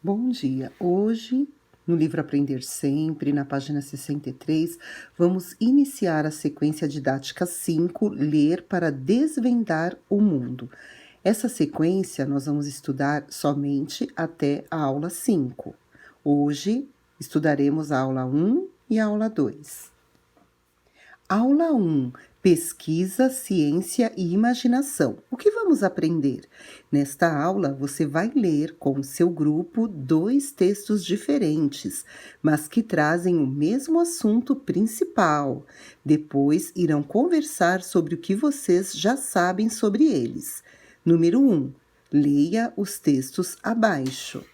Bom dia. Hoje, no livro Aprender Sempre, na página 63, vamos iniciar a sequência didática 5, Ler para Desvendar o Mundo. Essa sequência nós vamos estudar somente até a aula 5. Hoje, estudaremos a aula 1 e a aula 2. Aula 1. Pesquisa, ciência e imaginação. O que vamos aprender? Nesta aula, você vai ler com o seu grupo 2 textos diferentes, mas que trazem o mesmo assunto principal. Depois, irão conversar sobre o que vocês já sabem sobre eles. Número 1. Leia os textos abaixo.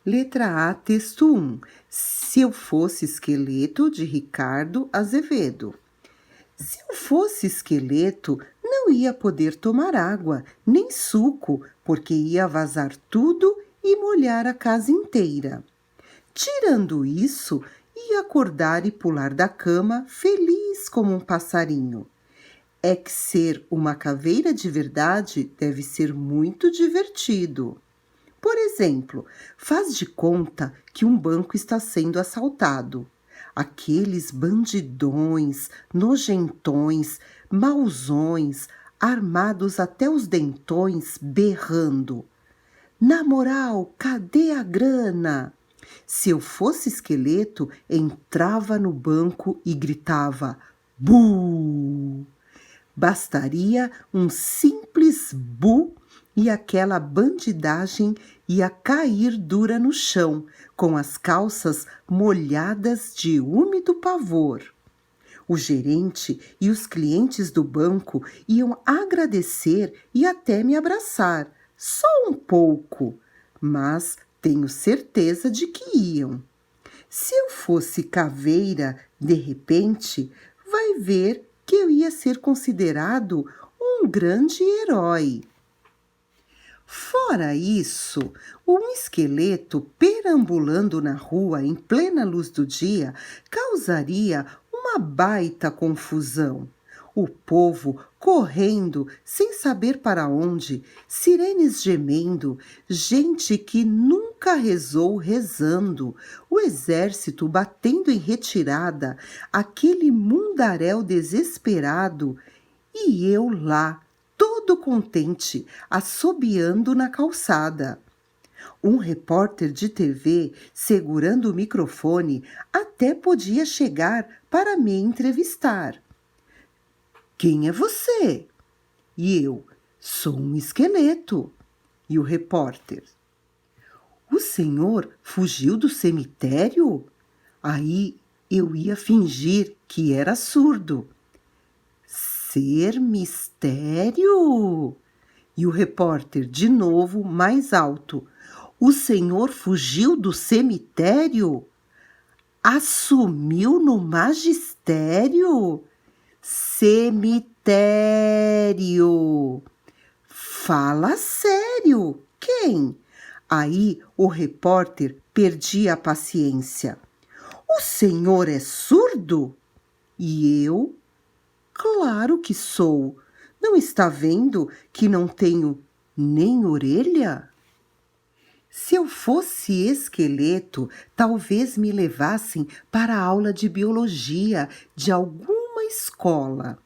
Letra A, texto 1. Se eu fosse esqueleto, de Ricardo Azevedo. Se eu fosse esqueleto, não ia poder tomar água, nem suco, porque ia vazar tudo e molhar a casa inteira. Tirando isso, ia acordar e pular da cama, feliz como um passarinho. É que ser uma caveira de verdade deve ser muito divertido. Por exemplo, faz de conta que um banco está sendo assaltado. Aqueles bandidões, nojentões, mauzões, armados até os dentões, berrando. Na moral, cadê a grana? Se eu fosse esqueleto, entrava no banco e gritava: "Bu!" Bastaria um simples bu e aquela bandidagem ia cair dura no chão, com as calças molhadas de úmido pavor. O gerente e os clientes do banco iam agradecer e até me abraçar, só um pouco, mas tenho certeza de que iam. Se eu fosse caveira, de repente, vai ver que eu ia ser considerado um grande herói. Fora isso, um esqueleto perambulando na rua em plena luz do dia causaria uma baita confusão. O povo correndo sem saber para onde, sirenes gemendo, gente que nunca rezou rezando, o exército batendo em retirada, aquele mundaréu desesperado, e eu lá, todo contente, assobiando na calçada. Um repórter de TV, segurando o microfone, até podia chegar para me entrevistar. Quem é você? E eu, sou um esqueleto. E o repórter, o senhor fugiu do cemitério? Aí eu ia fingir que era surdo. Ser mistério? E o repórter, de novo, mais alto. O senhor fugiu do cemitério? Assumiu no magistério? Cemitério. Fala sério. Quem? Aí o repórter perdia a paciência. O senhor é surdo? E eu? Claro que sou. Não está vendo que não tenho nem orelha? Se eu fosse esqueleto, talvez me levassem para a aula de biologia de alguma escola.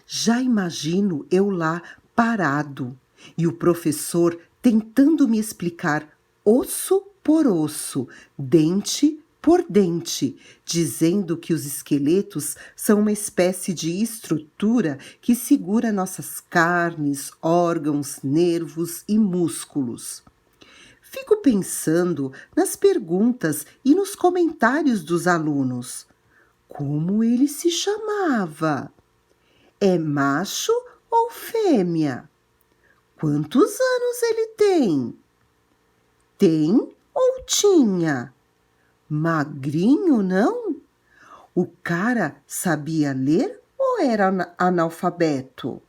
Já imagino eu lá parado e o professor tentando me explicar osso por osso, dente por dente, dizendo que os esqueletos são uma espécie de estrutura que segura nossas carnes, órgãos, nervos e músculos. Fico pensando nas perguntas e nos comentários dos alunos. Como ele se chamava? É macho ou fêmea? Quantos anos ele tem? Tem ou tinha? Magrinho, não? O cara sabia ler ou era analfabeto?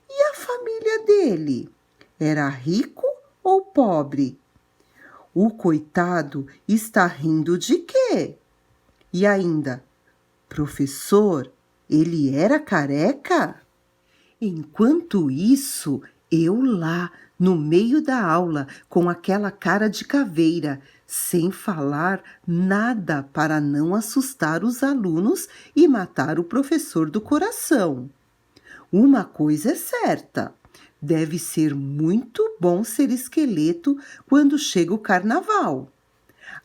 E a família dele? Era rico ou pobre? O coitado está rindo de quê? E ainda, professor, ele era careca? Enquanto isso, eu lá, no meio da aula, com aquela cara de caveira, sem falar nada para não assustar os alunos e matar o professor do coração. Uma coisa é certa: deve ser muito bom ser esqueleto quando chega o carnaval.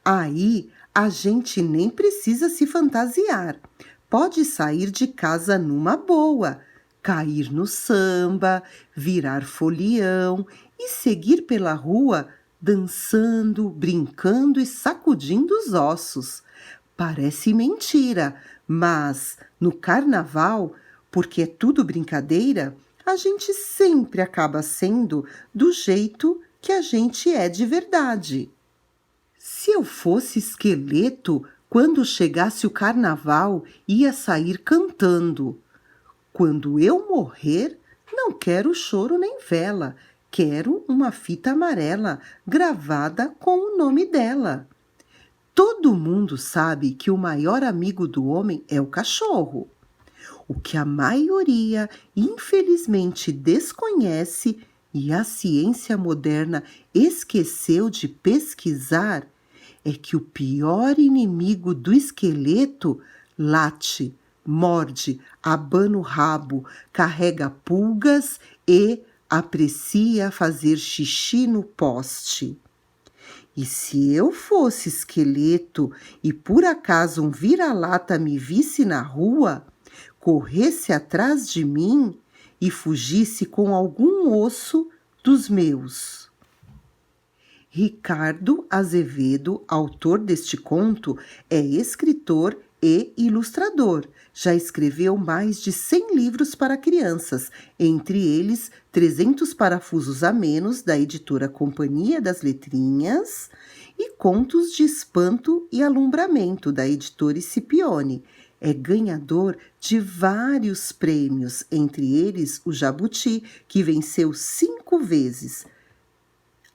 Aí a gente nem precisa se fantasiar. Pode sair de casa numa boa, cair no samba, virar folião e seguir pela rua dançando, brincando e sacudindo os ossos. Parece mentira, mas no carnaval, porque é tudo brincadeira, a gente sempre acaba sendo do jeito que a gente é de verdade. Se eu fosse esqueleto, quando chegasse o carnaval, ia sair cantando: quando eu morrer, não quero choro nem vela, quero uma fita amarela gravada com o nome dela. Todo mundo sabe que o maior amigo do homem é o cachorro. O que a maioria, infelizmente, desconhece e a ciência moderna esqueceu de pesquisar é que o pior inimigo do esqueleto late, morde, abana o rabo, carrega pulgas e aprecia fazer xixi no poste. E se eu fosse esqueleto e por acaso um vira-lata me visse na rua, corresse atrás de mim e fugisse com algum osso dos meus. Ricardo Azevedo, autor deste conto, é escritor e ilustrador. Já escreveu mais de 100 livros para crianças, entre eles 300 parafusos a menos, da editora Companhia das Letrinhas, e Contos de Espanto e Alumbramento, da editora Scipione. É ganhador de vários prêmios, entre eles o Jabuti, que venceu 5 vezes.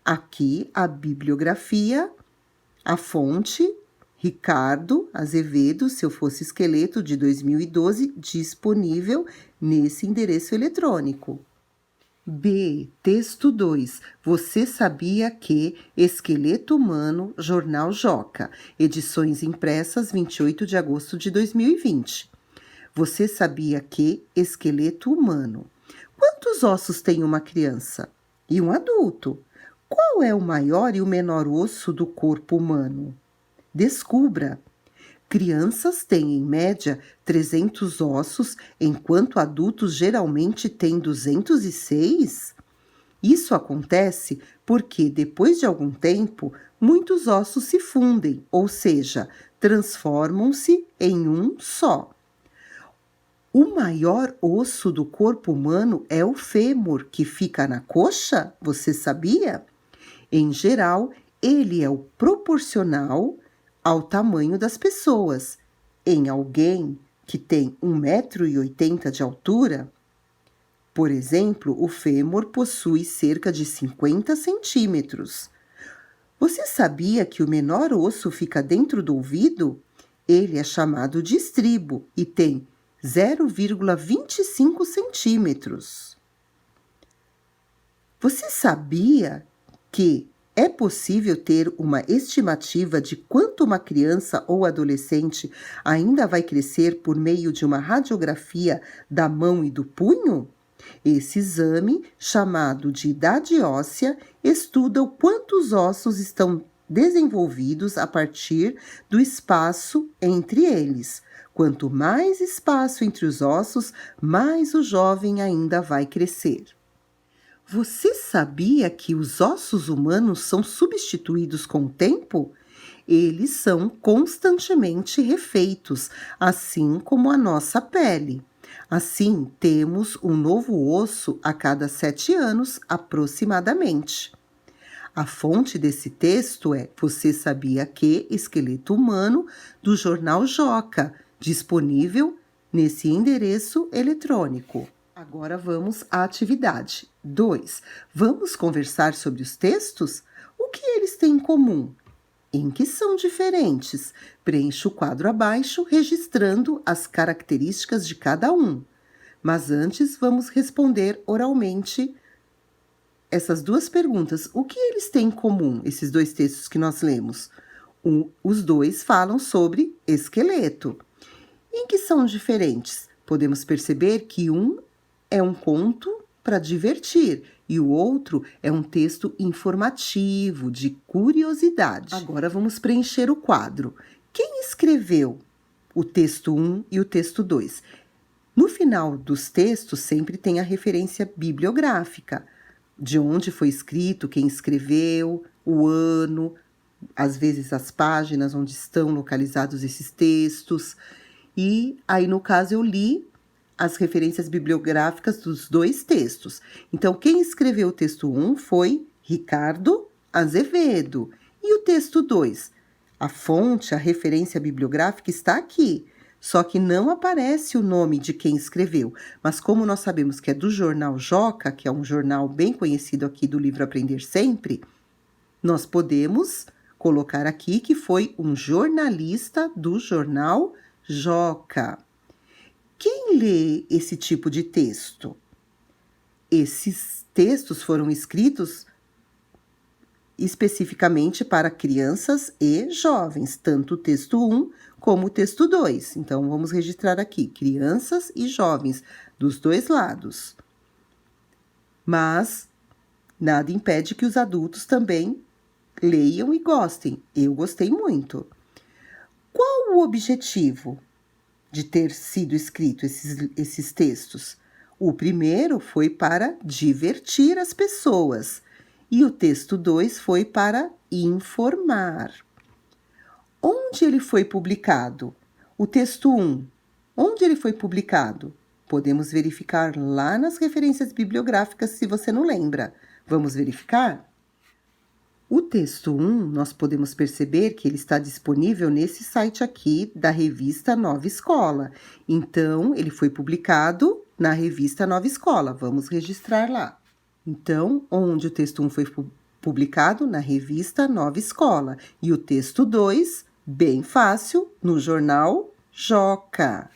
Aqui a bibliografia, a fonte, Ricardo Azevedo, Se Eu Fosse Esqueleto, de 2012, disponível nesse endereço eletrônico. B. Texto 2. Você sabia que Esqueleto Humano, Jornal Joca, edições impressas 28 de agosto de 2020. Você sabia que Esqueleto Humano. Quantos ossos tem uma criança? E um adulto? Qual é o maior e o menor osso do corpo humano? Descubra. Crianças têm, em média, 300 ossos, enquanto adultos geralmente têm 206? Isso acontece porque, depois de algum tempo, muitos ossos se fundem, ou seja, transformam-se em um só. O maior osso do corpo humano é o fêmur, que fica na coxa, você sabia? Em geral, ele é o proporcional ao tamanho das pessoas. Em alguém que tem 1,80 m de altura, por exemplo, o fêmur possui cerca de 50 centímetros. Você sabia que o menor osso fica dentro do ouvido? Ele é chamado de estribo e tem 0,25 centímetros. Você sabia que é possível ter uma estimativa de quanto uma criança ou adolescente ainda vai crescer por meio de uma radiografia da mão e do punho? Esse exame, chamado de idade óssea, estuda o quanto os ossos estão desenvolvidos a partir do espaço entre eles. Quanto mais espaço entre os ossos, mais o jovem ainda vai crescer. Você sabia que os ossos humanos são substituídos com o tempo? Eles são constantemente refeitos, assim como a nossa pele. Assim, temos um novo osso a cada 7 anos, aproximadamente. A fonte desse texto é Você Sabia Que? Esqueleto Humano, do jornal Joca, disponível nesse endereço eletrônico. Agora vamos à atividade. 2. Vamos conversar sobre os textos? O que eles têm em comum? Em que são diferentes? Preencha o quadro abaixo, registrando as características de cada um. Mas antes, vamos responder oralmente essas duas perguntas. O que eles têm em comum, esses dois textos que nós lemos? Os dois falam sobre esqueleto. Em que são diferentes? Podemos perceber que um é um conto para divertir e o outro é um texto informativo, de curiosidade. Agora vamos preencher o quadro. Quem escreveu o texto 1 e o texto 2? No final dos textos sempre tem a referência bibliográfica, de onde foi escrito, quem escreveu, o ano, às vezes as páginas onde estão localizados esses textos. E aí, no caso, eu li as referências bibliográficas dos dois textos. Então, quem escreveu o texto 1 foi Ricardo Azevedo. E o texto 2? A fonte, a referência bibliográfica está aqui, só que não aparece o nome de quem escreveu. Mas como nós sabemos que é do jornal Joca, que é um jornal bem conhecido aqui do livro Aprender Sempre, nós podemos colocar aqui que foi um jornalista do jornal Joca. Quem lê esse tipo de texto? Esses textos foram escritos especificamente para crianças e jovens, tanto o texto 1 como o texto 2. Então, vamos registrar aqui, crianças e jovens, dos dois lados. Mas nada impede que os adultos também leiam e gostem. Eu gostei muito. Qual o objetivo de ter sido escrito esses textos? O primeiro foi para divertir as pessoas e o texto 2 foi para informar. Onde ele foi publicado? O texto 1, onde ele foi publicado? Podemos verificar lá nas referências bibliográficas se você não lembra. Vamos verificar? O texto 1, nós podemos perceber que ele está disponível nesse site aqui da revista Nova Escola. Então, ele foi publicado na revista Nova Escola. Vamos registrar lá. Então, onde o texto 1 foi publicado? Na revista Nova Escola. E o texto 2, bem fácil, no jornal Joca.